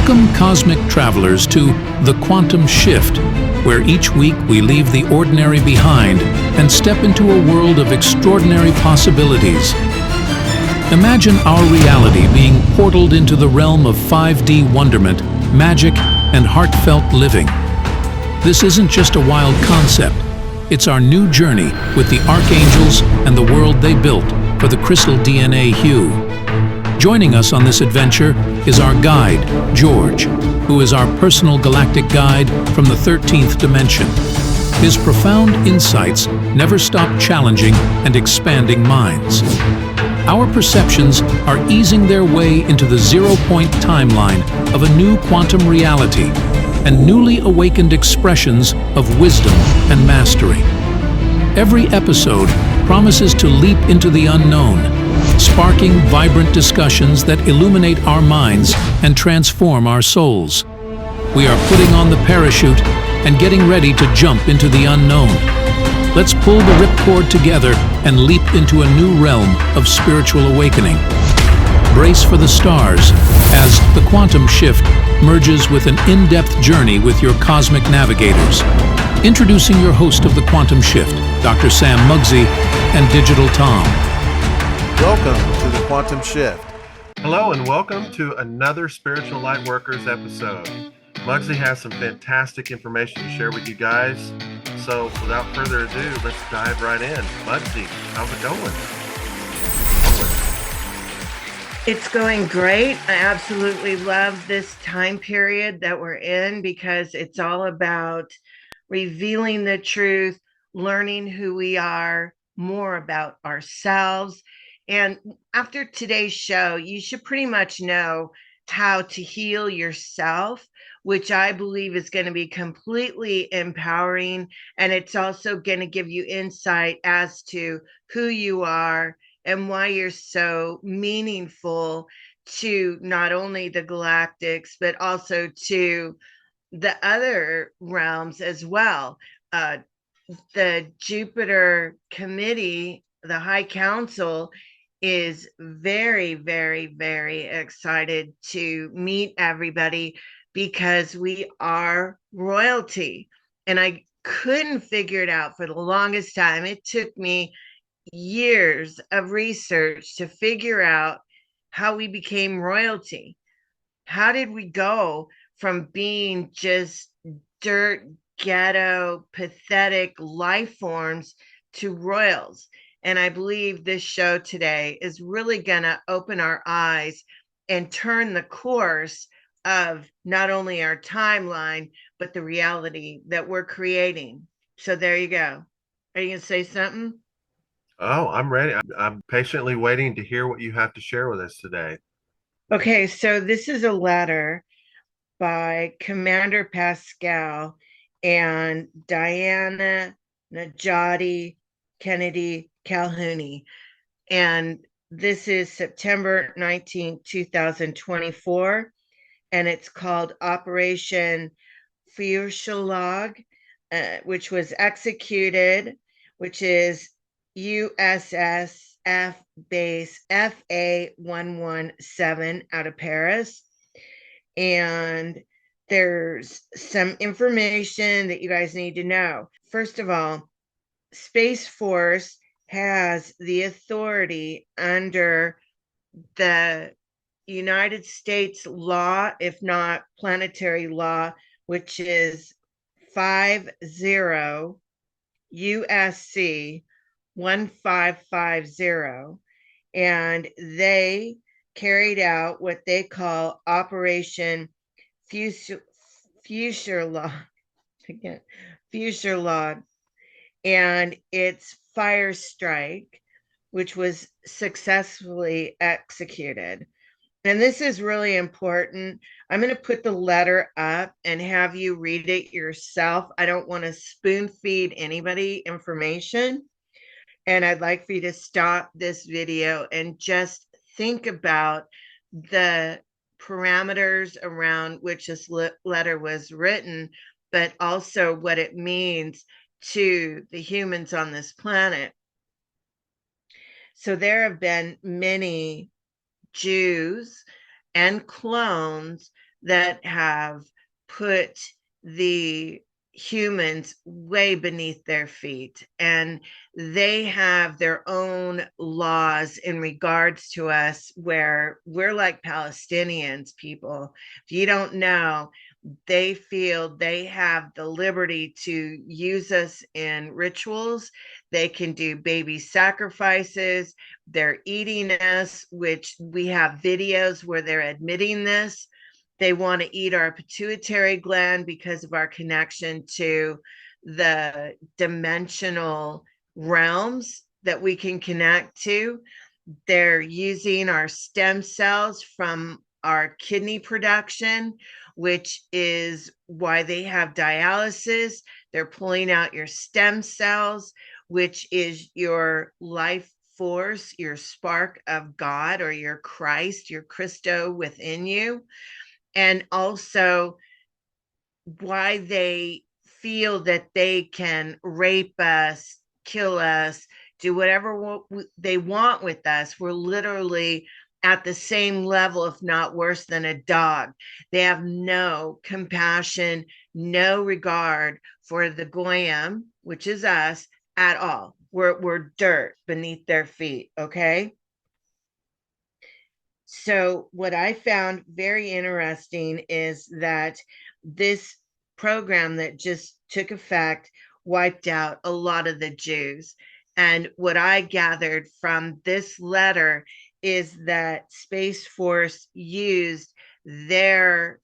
Welcome, cosmic travelers, to The Quantum Shift, where each week we leave the ordinary behind and step into a world of extraordinary possibilities. Imagine our reality being portaled into the realm of 5D wonderment, magic, and heartfelt living. This isn't just a wild concept. It's our new journey with the archangels and the world they built for the crystal DNA hue. Joining us on this adventure is our guide, George, who is our personal galactic guide from the 13th dimension. His profound insights never stop challenging and expanding minds. Our perceptions are easing their way into the zero-point timeline of a new quantum reality and newly awakened expressions of wisdom and mastery. Every episode promises to leap into the unknown, sparking vibrant discussions that illuminate our minds and transform our souls. We are putting on the parachute and getting ready to jump into the unknown. Let's pull the ripcord together and leap into a new realm of spiritual awakening. Brace for the stars as the Quantum Shift merges with an in-depth journey with your cosmic navigators. Introducing your host of the Quantum Shift, Dr. Sam Mugzzi and Digital Tom. Welcome to the Quantum Shift. Hello and welcome to another Spiritual Lightworkers episode. Mugzzi has some fantastic information to share with you guys. So without further ado, let's dive right in. Mugzzi, how's it going? It's going great. I absolutely love this time period that we're in because it's all about revealing the truth, learning who we are, more about ourselves. And after today's show, you should pretty much know how to heal yourself, which I believe is going to be completely empowering. And it's also going to give you insight as to who you are and why you're so meaningful to not only the galactics, but also to the other realms as well. The Jupiter Committee, the High Council, is very, very, very excited to meet everybody because we are royalty. And I couldn't figure it out for the longest time. It took me years of research to figure out how we became royalty. How did we go from being just dirt, ghetto, pathetic life forms to royals? And I believe this show today is really going to open our eyes and turn the course of not only our timeline, but the reality that we're creating. So there you go. Are you going to say something? Oh, I'm ready. I'm patiently waiting to hear what you have to share with us today. Okay, so this is a letter by Commander Pascal and Diana Najati Kennedy Kalhooni. And this is September 19, 2024. And it's called Operation Feuerschlag, which was executed, which is USS Base FA117 out of Paris. And there's some information that you guys need to know. First of all, Space Force has the authority under the United States law, if not planetary law, which is 50 USC 1550. And they carried out what they call Operation Feuerschlag. Feuerschlag. And it's fire strike, which was successfully executed. And this is really important. I'm going to put the letter up and have you read it yourself. I don't want to spoon feed anybody information. And I'd like for you to stop this video and just think about the parameters around which this letter was written, but also what it means to the humans on this planet. So there have been many Jews and clones that have put the humans way beneath their feet, and they have their own laws in regards to us, where we're like Palestinians. People, if you don't know, they feel they have the liberty to use us in rituals. They can do baby sacrifices. They're eating us, which we have videos where they're admitting this. They want to eat our pituitary gland because of our connection to the dimensional realms that we can connect to. They're using our stem cells from our kidney production, which is why they have dialysis. They're pulling out your stem cells, which is your life force, your spark of God, or your Christ, your Christo within you. And also why they feel that they can rape us, kill us, do whatever they want with us. We're literally at the same level, if not worse than a dog. They have no compassion, no regard for the goyim, which is us, at all. We're dirt beneath their feet. Okay. So, what I found very interesting is that this program that just took effect wiped out a lot of the Jews. And what I gathered from this letter is that Space Force used their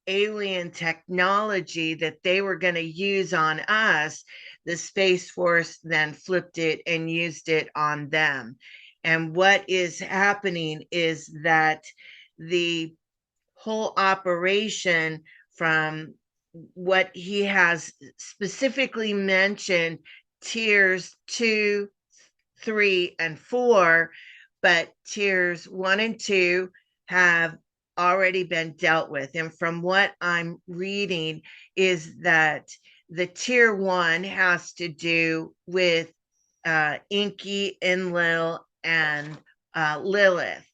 alien technology that they were going to use on us. The Space Force then flipped it and used it on them. And what is happening is that the whole operation, from what he has specifically mentioned, tiers 2, 3, and 4, but tiers 1 and 2 have already been dealt with. And from what I'm reading, is that the tier 1 has to do with Inky, Enlil, and Lilith.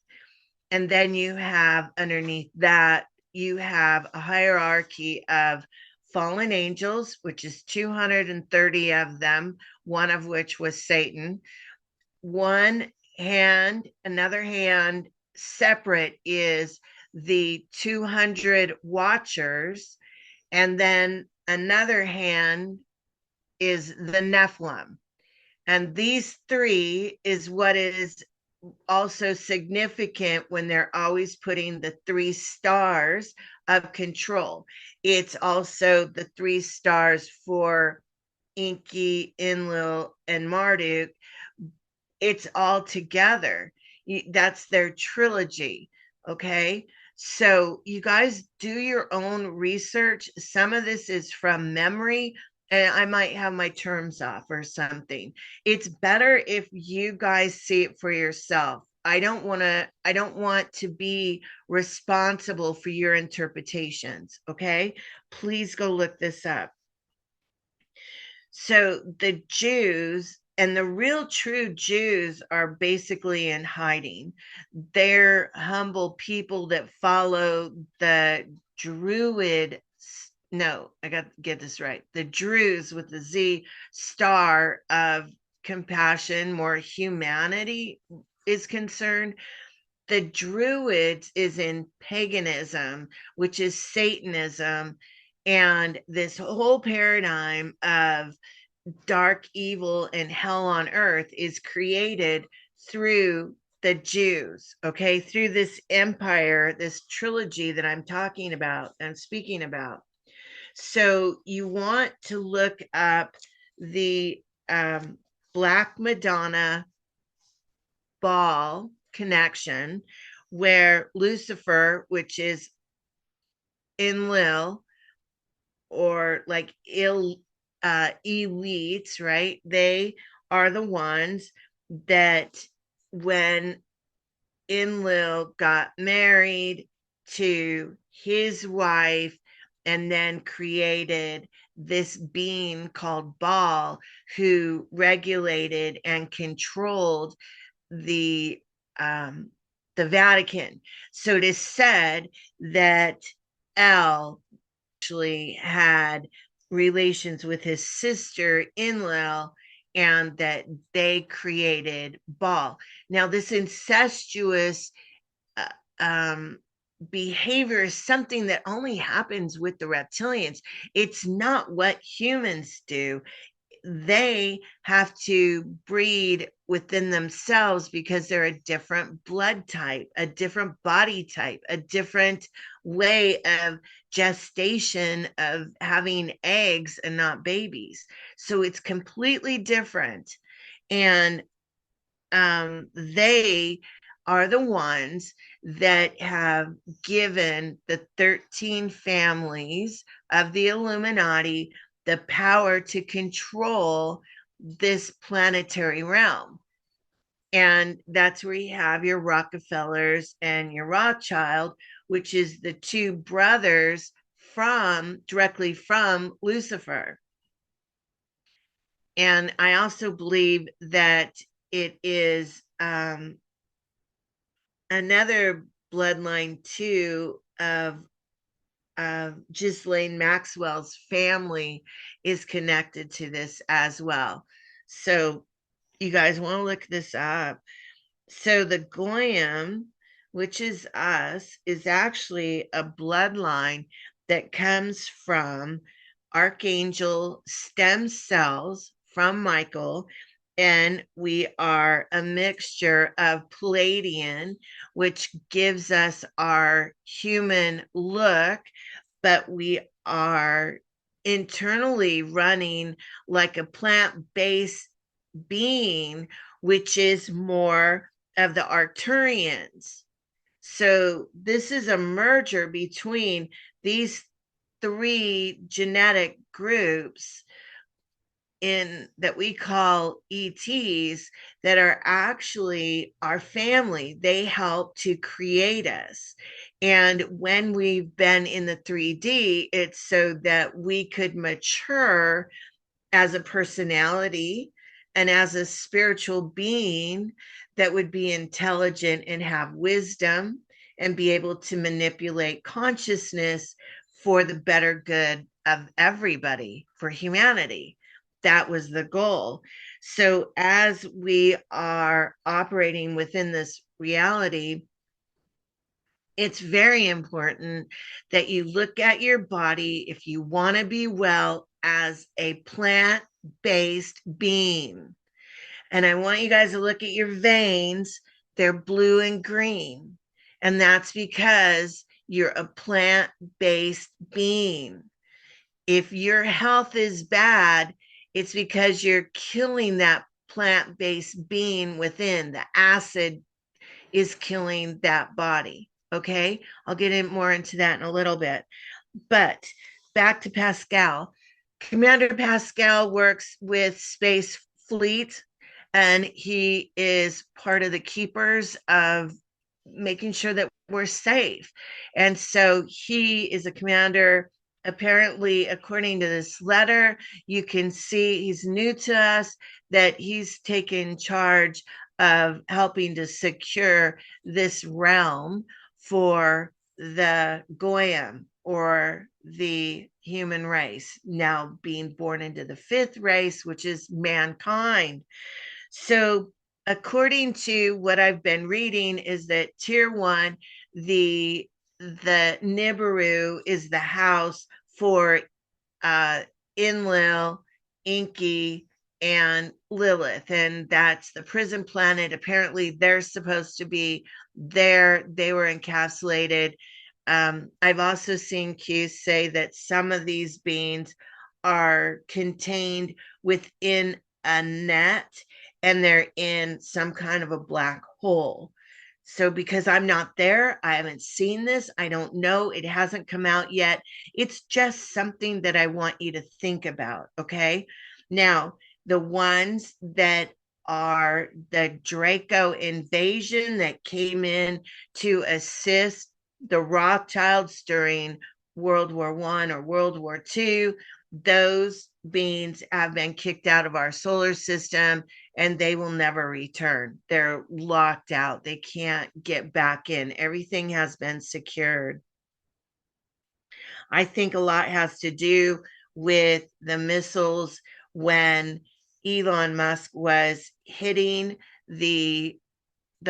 And then you have underneath that, you have a hierarchy of fallen angels, which is 230 of them, one of which was Satan. One hand, another hand separate is the 200 watchers. And then another hand is the Nephilim. And these three is what is also significant when they're always putting the 3 stars of control. It's also the 3 stars for Inky, Enlil, and Marduk. It's all together. That's their trilogy. Okay. So you guys do your own research. Some of this is from memory, and I might have my terms off or something. It's better if you guys see it for yourself. I don't want to be responsible for your interpretations. Okay. Please go look this up. So the Jews and the real true Jews are basically in hiding. They're humble people that follow the Druid. No, I got to get this right. The Druze with the Z, star of compassion, more humanity is concerned. The Druids is in paganism, which is Satanism, and this whole paradigm of dark evil and hell on earth is created through the Jews, okay, through this empire, this trilogy that I'm talking about and speaking about. So you want to look up the Black Madonna Ball connection, where Lucifer, which is Enlil, or like elites, right? They are the ones that, when Enlil got married to his wife and then created this being called Baal, who regulated and controlled the Vatican. So it is said that El actually had relations with his sister Enlil, and that they created Baal. Now, this incestuous uh, um, behavior is something that only happens with the reptilians. It's not what humans do. They have to breed within themselves because they're a different blood type, a different body type, a different way of gestation, of having eggs and not babies. So it's completely different. And they are the ones that have given the 13 families of the Illuminati the power to control this planetary realm. And that's where you have your Rockefellers and your Rothschild, which is the two brothers from directly from Lucifer. And I also believe that it is another bloodline too of Ghislaine Maxwell's family is connected to this as well. So you guys want to look this up. So the Goyim, which is us, is actually a bloodline that comes from archangel stem cells from Michael. And we are a mixture of Palladian, which gives us our human look, but we are internally running like a plant-based being, which is more of the Arcturians. So this is a merger between these three genetic groups in that we call ETs that are actually our family. They help to create us. And when we've been in the 3D, it's so that we could mature as a personality and as a spiritual being that would be intelligent and have wisdom and be able to manipulate consciousness for the better good of everybody, for humanity. That was the goal. So, as we are operating within this reality, it's very important that you look at your body if you want to be well as a plant based being. And I want you guys to look at your veins. They're blue and green. And that's because you're a plant based being. If your health is bad, it's because you're killing that plant based being within. The acid is killing that body. Okay. I'll get in more into that in a little bit. But back to Pascal. Commander Pascal works with Space Fleet, and he is part of the keepers of making sure that we're safe. And so he is a commander. Apparently, according to this letter, you can see he's new to us, that he's taken charge of helping to secure this realm for the Goyim, or the human race, now being born into the fifth race, which is mankind. So, according to what I've been reading, is that tier one, the Nibiru is the house for Enlil, Inky, and Lilith, and that's the prison planet. Apparently, they're supposed to be there. They were encapsulated. I've also seen Q say that some of these beings are contained within a net, and they're in some kind of a black hole. So, because I'm not there, I haven't seen this, I don't know, it hasn't come out yet. It's just something that I want you to think about. Okay. Now, the ones that are the Draco invasion that came in to assist the Rothschilds during World War I or World War II, those beings have been kicked out of our solar system and they will never return. They're locked out. They can't get back in. Everything has been secured. I think a lot has to do with the missiles when Elon Musk was hitting the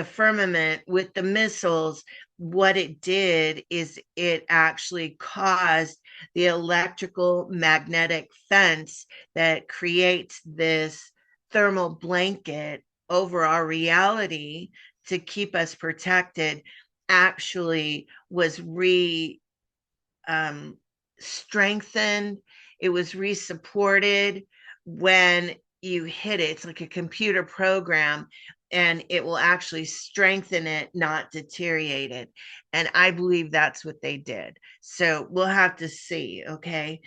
firmament with the missiles. What it did is it actually caused the electrical magnetic fence that creates this thermal blanket over our reality to keep us protected, actually was um, strengthened. It was re-supported when you hit it. It's like a computer program, and it will actually strengthen it, not deteriorate it. And I believe that's what they did. So we'll have to see. Okay.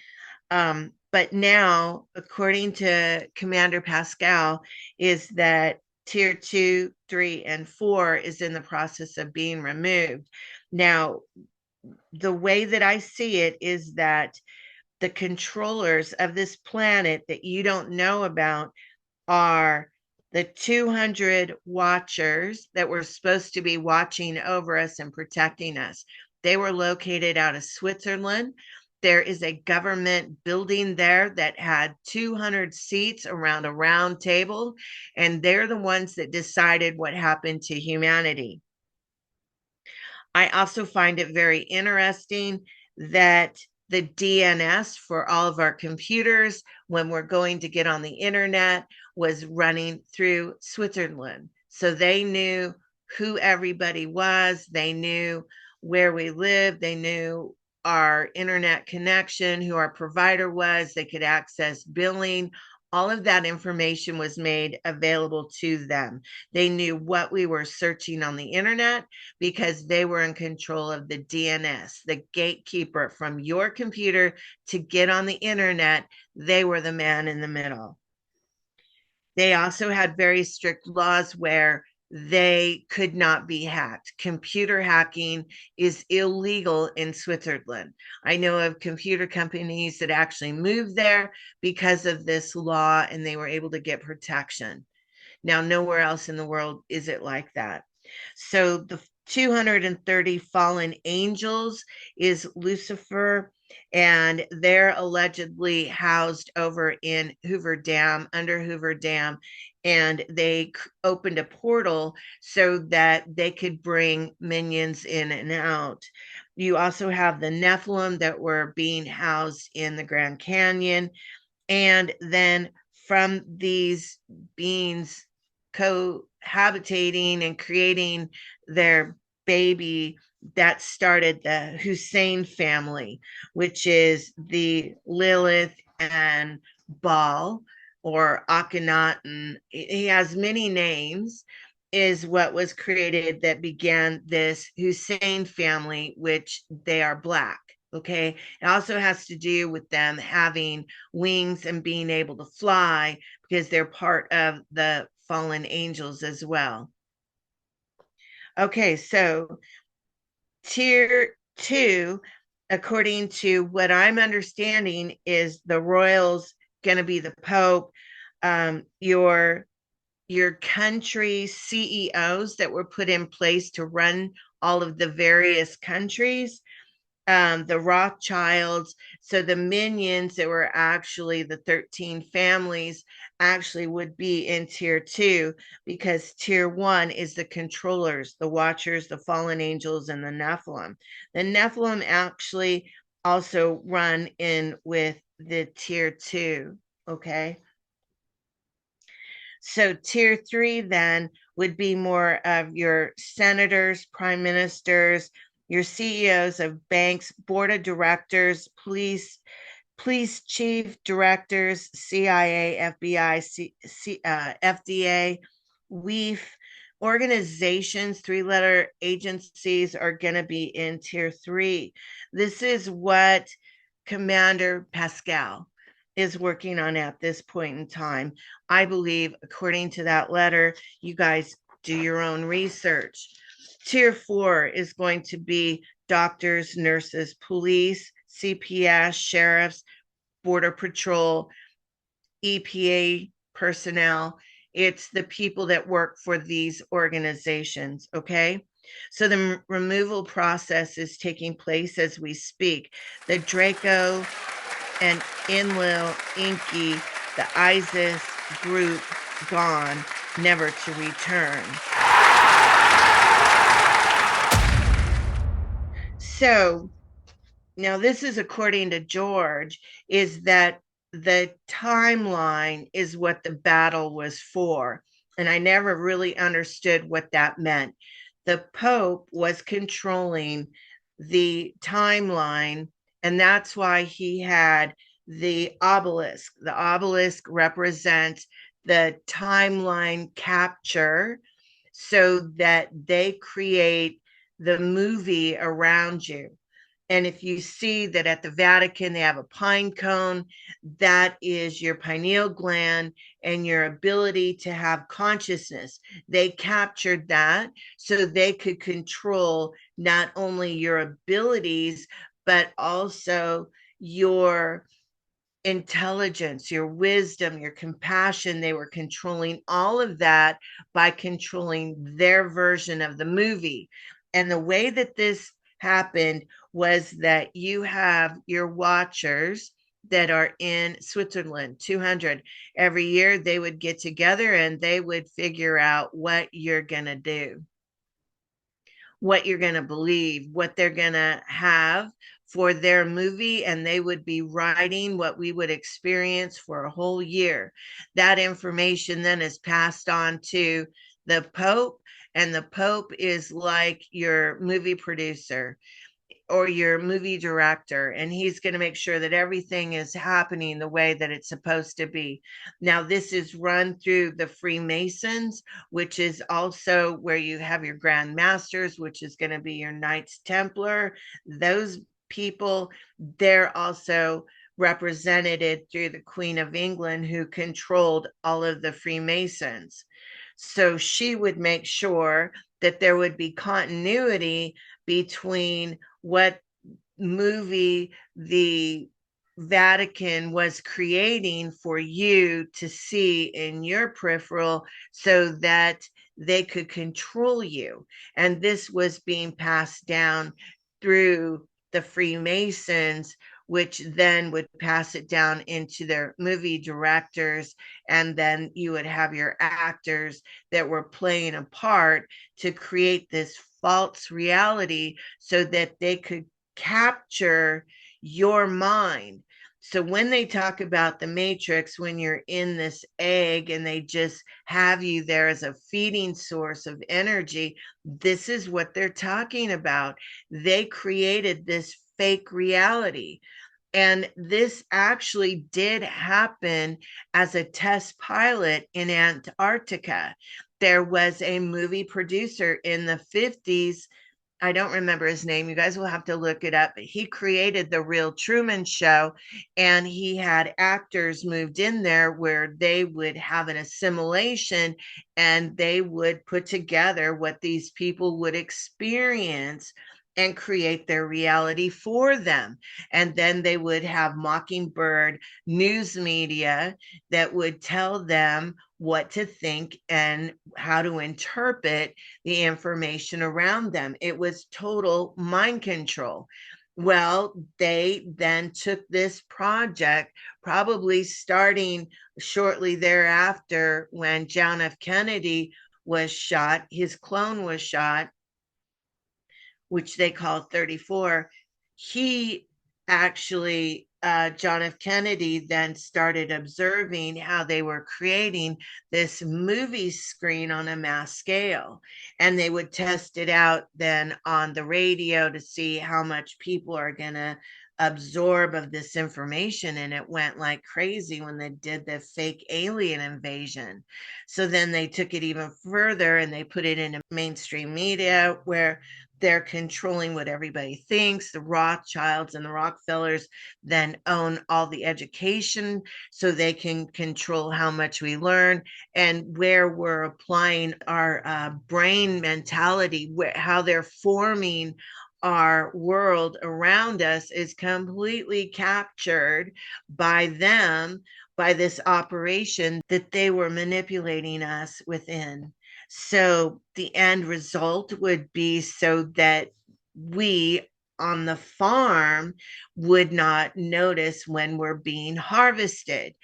But now, according to Commander Pascal, is that tier 2, 3, and 4 is in the process of being removed. Now, the way that I see it is that the controllers of this planet that you don't know about are the 200 watchers that were supposed to be watching over us and protecting us. They were located out of Switzerland. There is a government building there that had 200 seats around a round table, and they're the ones that decided what happened to humanity. I also find it very interesting that the DNS for all of our computers, when we're going to get on the internet, was running through Switzerland. So they knew who everybody was, they knew where we lived, they knew our internet connection, who our provider was, they could access billing. All of that information was made available to them. They knew what we were searching on the internet because they were in control of the DNS, the gatekeeper from your computer to get on the internet. They were the man in the middle. They also had very strict laws where they could not be hacked. Computer hacking is illegal in Switzerland. I know of computer companies that actually moved there because of this law, and they were able to get protection. Now, nowhere else in the world is it like that. So the 230 fallen angels is Lucifer, and they're allegedly housed over in Hoover Dam, under Hoover Dam, and they opened a portal so that they could bring minions in and out. You also have the Nephilim that were being housed in the Grand Canyon, and then from these beings cohabitating and creating their baby, that started the Hussein family, which is the Lilith and Baal, or Akhenaten. He has many names, is what was created that began this Hussein family, which they are black. Okay. It also has to do with them having wings and being able to fly because they're part of the fallen angels as well. Okay. So tier 2, according to what I'm understanding, is the royals going to be the Pope, your country CEOs that were put in place to run all of the various countries, the Rothschilds. So the minions that were actually the 13 families actually would be in tier 2, because tier 1 is the controllers, the watchers, the fallen angels, and the Nephilim. The Nephilim actually also run in with the tier 2. Okay. So tier 3 then would be more of your senators, prime ministers, your CEOs of banks, board of directors, police chief directors, CIA, FBI, FDA, WEEF. Organizations, 3-letter agencies are going to be in tier 3. This is what Commander Pascal is working on at this point in time. I believe, according to that letter, you guys do your own research. Tier 4 is going to be doctors, nurses, police, CPS, sheriffs, border patrol, EPA personnel. It's the people that work for these organizations. Okay. So the removal process is taking place as we speak. The Draco and Enlil Inky, the Isis group gone, never to return. So now this is according to George, is that the timeline is what the battle was for. And I never really understood what that meant. The Pope was controlling the timeline, and that's why he had the obelisk. The obelisk represents the timeline capture so that they create the movie around you. And if you see that at the Vatican, they have a pine cone, that is your pineal gland and your ability to have consciousness. They captured that so they could control not only your abilities, but also your intelligence, your wisdom, your compassion. They were controlling all of that by controlling their version of the movie. And the way that this happened was that you have your watchers that are in Switzerland, 200. Every year they would get together and they would figure out what you're going to do, what you're going to believe, what they're going to have for their movie, and they would be writing what we would experience for a whole year. That information then is passed on to the Pope, and the Pope is like your movie producer or your movie director, and he's going to make sure that everything is happening the way that it's supposed to be. Now, this is run through the Freemasons, which is also where you have your Grand Masters, which is going to be your Knights Templar. Those people, they're also represented through the Queen of England, who controlled all of the Freemasons. So she would make sure that there would be continuity between what movie the Vatican was creating for you to see in your peripheral so that they could control you. And this was being passed down through the Freemasons, which then would pass it down into their movie directors. And then you would have your actors that were playing a part to create this false reality so that they could capture your mind. So when they talk about the matrix, when you're in this egg and they just have you there as a feeding source of energy, this is what they're talking about. They created this fake reality. And this actually did happen as a test pilot in Antarctica. There was a movie producer in the 50s. I don't remember his name. You guys will have to look it up. But he created the real Truman Show, and he had actors moved in there where they would have an assimilation and they would put together what these people would experience and create their reality for them. And then they would have Mockingbird news media that would tell them what to think and how to interpret the information around them. It was total mind control. Well, they then took this project, probably starting shortly thereafter when John F. Kennedy was shot, his clone was shot, which they call 34. He actually, John F. Kennedy then started observing how they were creating this movie screen on a mass scale. And they would test it out then on the radio to see how much people are going to absorb of this information. And it went like crazy when they did the fake alien invasion. So then they took it even further and they put it into mainstream media where they're controlling what everybody thinks. The Rothschilds and the Rockefellers then own all the education so they can control how much we learn and where we're applying our brain mentality, how they're forming our world around us is completely captured by them, by this operation that they were manipulating us within. So the end result would be so that we on the farm would not notice when we're being harvested.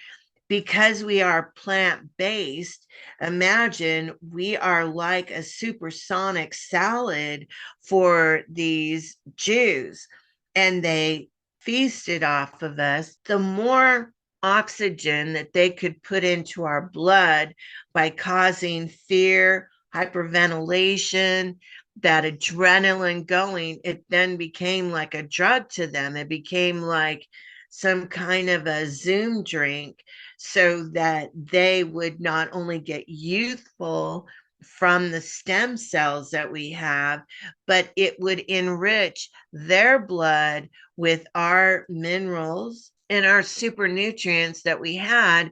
Because we are plant based, imagine we are like a supersonic salad for these Jews, and they feasted off of us. The more oxygen that they could put into our blood by causing fear, hyperventilation, that adrenaline going, it then became like a drug to them. It became like some kind of a Zoom drink so that they would not only get youthful from the stem cells that we have, but it would enrich their blood with our minerals and our super nutrients that we had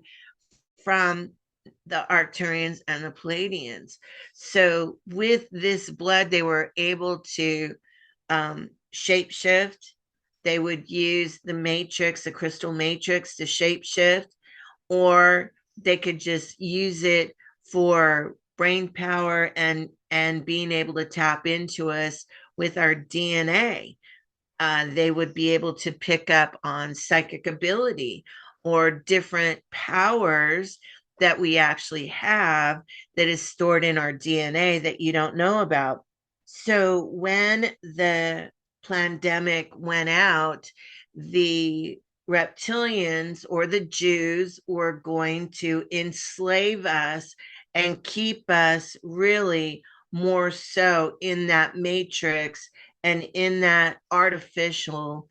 from the Arcturians and the Palladians. So with this blood, they were able to shapeshift. They would use the matrix, the crystal matrix, to shapeshift, or they could just use it for brain power and being able to tap into us with our DNA. They would be able to pick up on psychic ability or different powers that we actually have that is stored in our DNA that you don't know about. So when the pandemic went out, the reptilians or the Jews were going to enslave us and keep us really more so in that matrix and in that artificial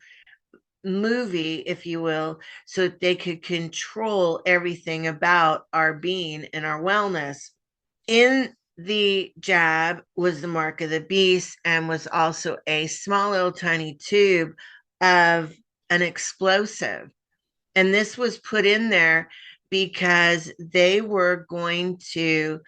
movie, if you will, so that they could control everything about our being and our wellness. In the jab was the mark of the beast and was also a small little tiny tube of an explosive. And this was put in there because they were going to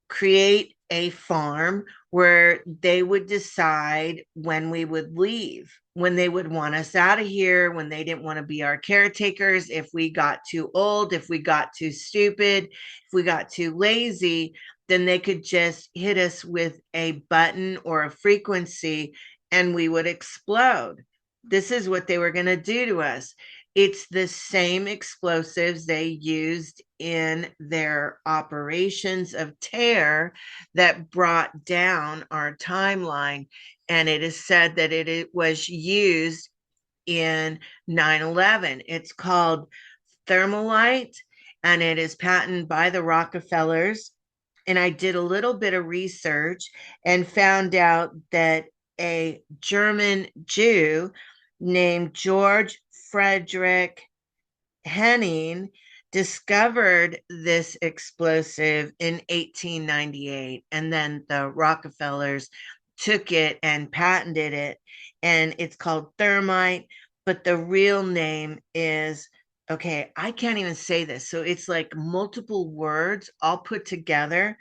create a farm where they would decide when we would leave, when they would want us out of here, when they didn't want to be our caretakers, if we got too old, if we got too stupid, if we got too lazy, then they could just hit us with a button or a frequency and we would explode. This is what they were going to do to us. It's the same explosives they used in their operations of terror that brought down our timeline. And it is said that it was used in 9/11. It's called thermalite and it is patented by the Rockefellers. And I did a little bit of research and found out that a German Jew named George Frederick Henning discovered this explosive in 1898, and then the Rockefellers took it and patented it, and it's called thermite, but the real name is, okay, I can't even say this. So it's like multiple words all put together,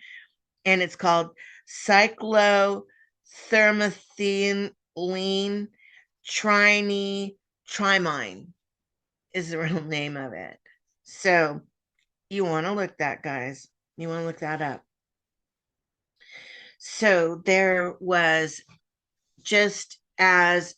and it's called cyclothermethylene trimine is the real name of it. So you want to look that, guys. You want to look that up. So there was, just as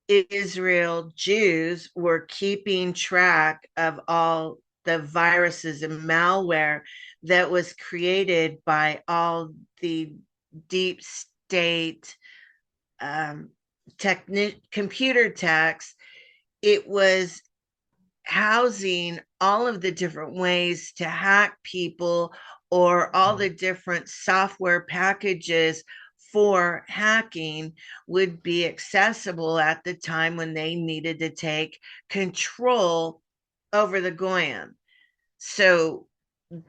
Israel Jews were keeping track of all the viruses and malware that was created by all the deep state computer techs, it was housing all of the different ways to hack people or all the different software packages for hacking would be accessible at the time when they needed to take control over the Goyim. So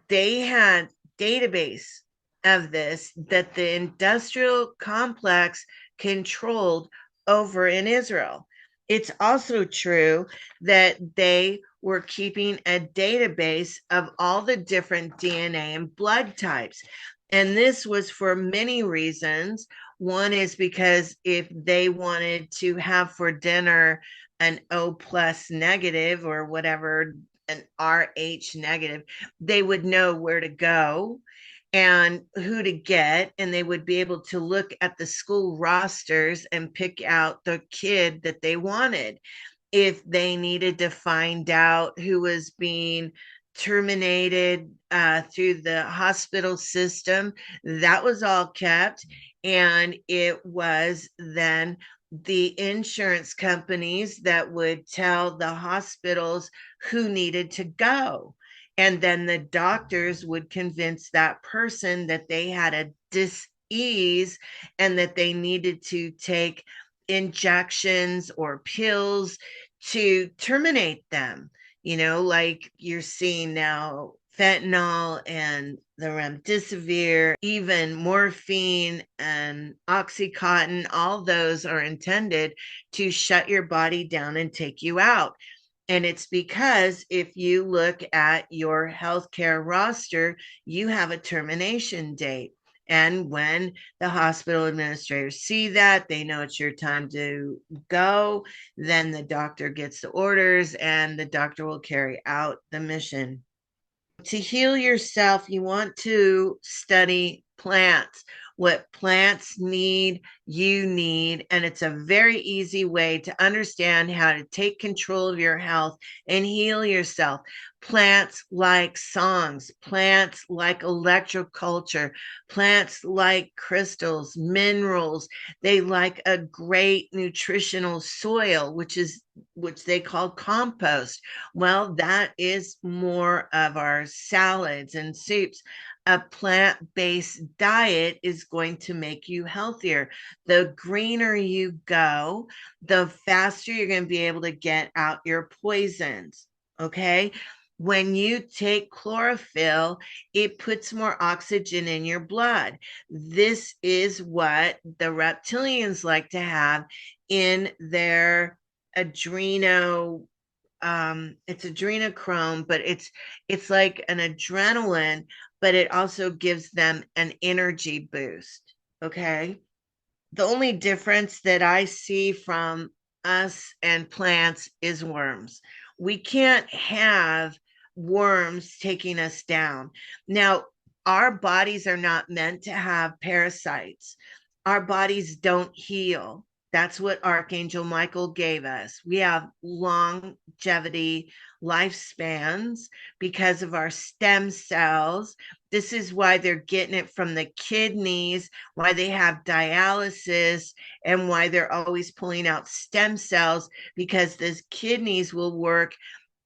they had database of this that the industrial complex controlled over in Israel. It's also true that they were keeping a database of all the different DNA and blood types. And this was for many reasons. One is because if they wanted to have for dinner an O plus negative or whatever, an RH negative, they would know where to go. and who to get, and they would be able to look at the school rosters and pick out the kid that they wanted. If they needed to find out who was being terminated through the hospital system, that was all kept. And it was then the insurance companies that would tell the hospitals who needed to go. And then the doctors would convince that person that they had a dis-ease and that they needed to take injections or pills to terminate them. Like you're seeing now fentanyl and the remdesivir, even morphine and oxycontin, all those are intended to shut your body down and take you out. And it's because if you look at your healthcare roster, you have a termination date. And when the hospital administrators see that, they know it's your time to go. Then the doctor gets the orders and the doctor will carry out the mission. To heal yourself, you want to study plants. What plants need, you need. And it's a very easy way to understand how to take control of your health and heal yourself. Plants like songs, plants like electroculture, plants like crystals, minerals. They like a great nutritional soil, which they call compost. Well, that is more of our salads and soups. A plant-based diet is going to make you healthier. The greener you go, the faster you're going to be able to get out your poisons. Okay. When you take chlorophyll, it puts more oxygen in your blood. This is what the reptilians like to have in their adreno it's adrenochrome, but it's like an adrenaline, but it also gives them an energy boost. Okay. The only difference that I see from us and plants is worms. We can't have worms taking us down. Now, our bodies are not meant to have parasites. Our bodies don't heal. That's what Archangel Michael gave us. We have longevity lifespans because of our stem cells. This is why they're getting it from the kidneys, why they have dialysis, and why they're always pulling out stem cells, because the kidneys will work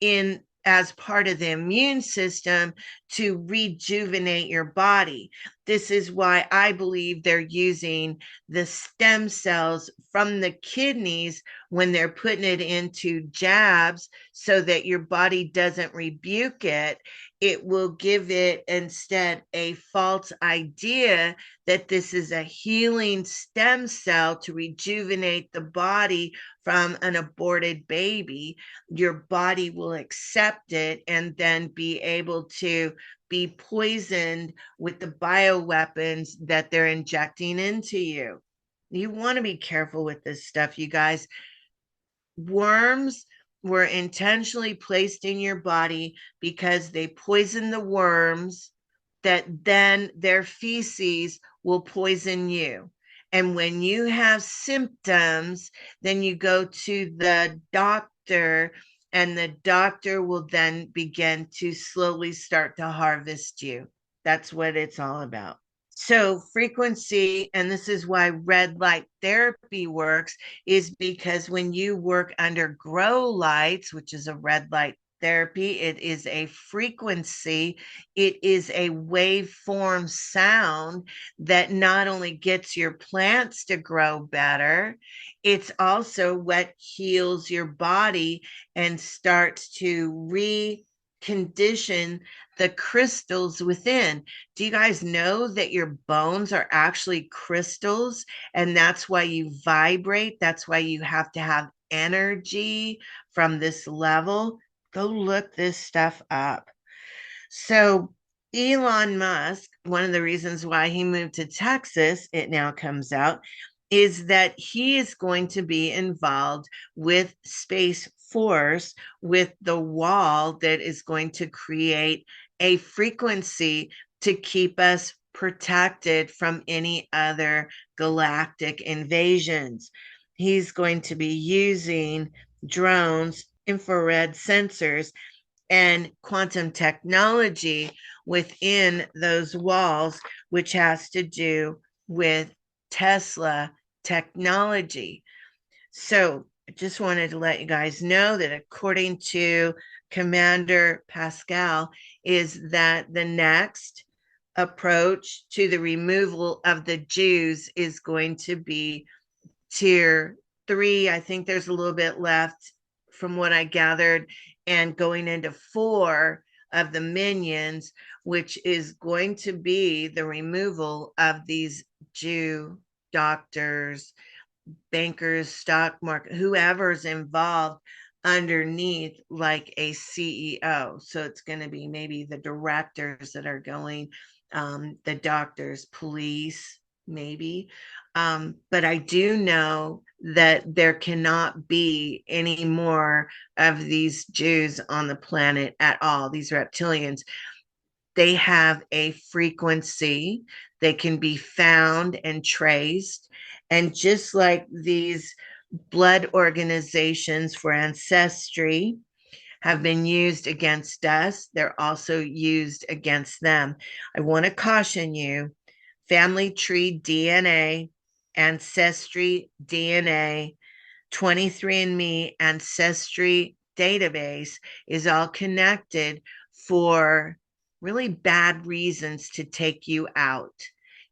in as part of the immune system to rejuvenate your body. This is why I believe they're using the stem cells from the kidneys when they're putting it into jabs so that your body doesn't rebuke it. It will give it instead a false idea that this is a healing stem cell to rejuvenate the body from an aborted baby. Your body will accept it and then be able to be poisoned with the bioweapons that they're injecting into you. You want to be careful with this stuff, you guys. Worms were intentionally placed in your body because they poison the worms, that then their feces will poison you. And when you have symptoms, then you go to the doctor, and the doctor will then begin to slowly start to harvest you. That's what it's all about. So, frequency, and this is why red light therapy works, is because when you work under grow lights, which is a red light therapy, it is a frequency, it is a waveform sound that not only gets your plants to grow better, it's also what heals your body and starts to recondition the crystals within. Do you guys know that your bones are actually crystals? And that's why you vibrate. That's why you have to have energy from this level. Go look this stuff up. So, Elon Musk, one of the reasons why he moved to Texas, it now comes out, is that he is going to be involved with Space Force, with the wall that is going to create a frequency to keep us protected from any other galactic invasions. He's going to be using drones, infrared sensors, and quantum technology within those walls, which has to do with Tesla technology. So I just wanted to let you guys know that according to Commander Pascal, is that the next approach to the removal of the Jews is going to be tier 3. I think there's a little bit left from what I gathered, and going into 4 of the minions, which is going to be the removal of these Jew doctors, bankers, stock market, whoever's involved underneath, like a CEO. So it's going to be maybe the directors that are going, the doctors, police, maybe. But I do know that there cannot be any more of these Jews on the planet at all, these reptilians. They have a frequency, they can be found and traced. And just like these blood organizations for ancestry have been used against us, they're also used against them. I want to caution you, family tree DNA, ancestry DNA, 23andMe ancestry database is all connected for really bad reasons to take you out.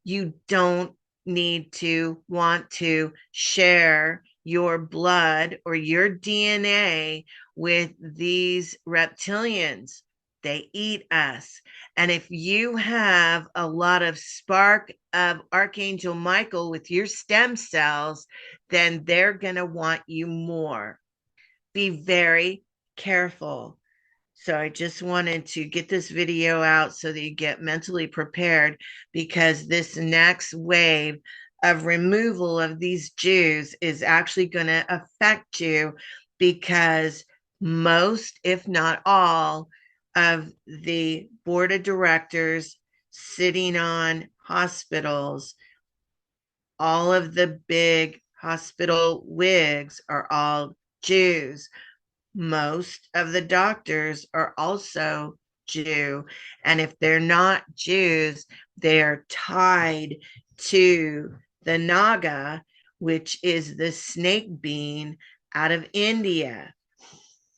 You don't need to want to share your blood or your DNA with these reptilians. They eat us. And if you have a lot of spark of Archangel Michael with your stem cells, then they're going to want you more. Be very careful. So I just wanted to get this video out so that you get mentally prepared, because this next wave of removal of these Jews is actually going to affect you, because most, if not all, of the board of directors sitting on hospitals, all of the big hospital wigs are all Jews. Most of the doctors are also Jew. And if they're not Jews, they are tied to the Naga, which is the snake being out of India.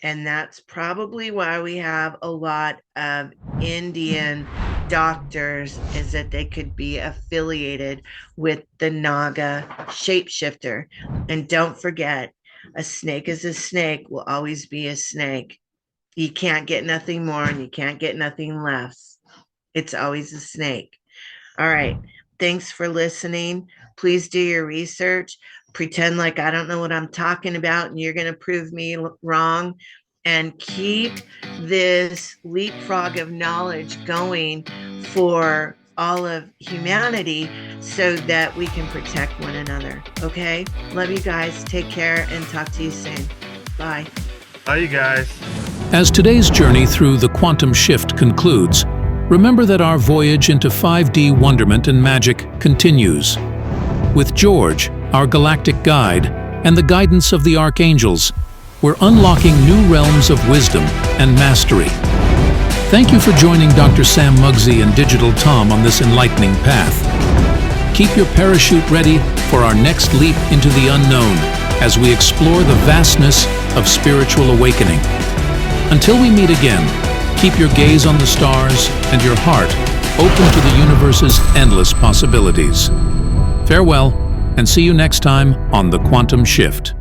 And that's probably why we have a lot of Indian doctors, is that they could be affiliated with the Naga shapeshifter. And don't forget, a snake is a snake, will always be a snake. You can't get nothing more and you can't get nothing less. It's always a snake. All right. Thanks for listening. Please do your research. Pretend like I don't know what I'm talking about and you're going to prove me wrong. And keep this leapfrog of knowledge going for all of humanity so that we can protect one another. Okay? Love you guys. Take care and talk to you soon. Bye. Bye, you guys. As today's journey through the quantum shift concludes, remember that our voyage into 5D wonderment and magic continues. With George, our galactic guide, and the guidance of the archangels, we're unlocking new realms of wisdom and mastery. Thank you for joining Dr. Sam Mugzzi and Digital Tom on this enlightening path. Keep your parachute ready for our next leap into the unknown as we explore the vastness of spiritual awakening. Until we meet again, keep your gaze on the stars and your heart open to the universe's endless possibilities. Farewell, and see you next time on The Quantum Shift.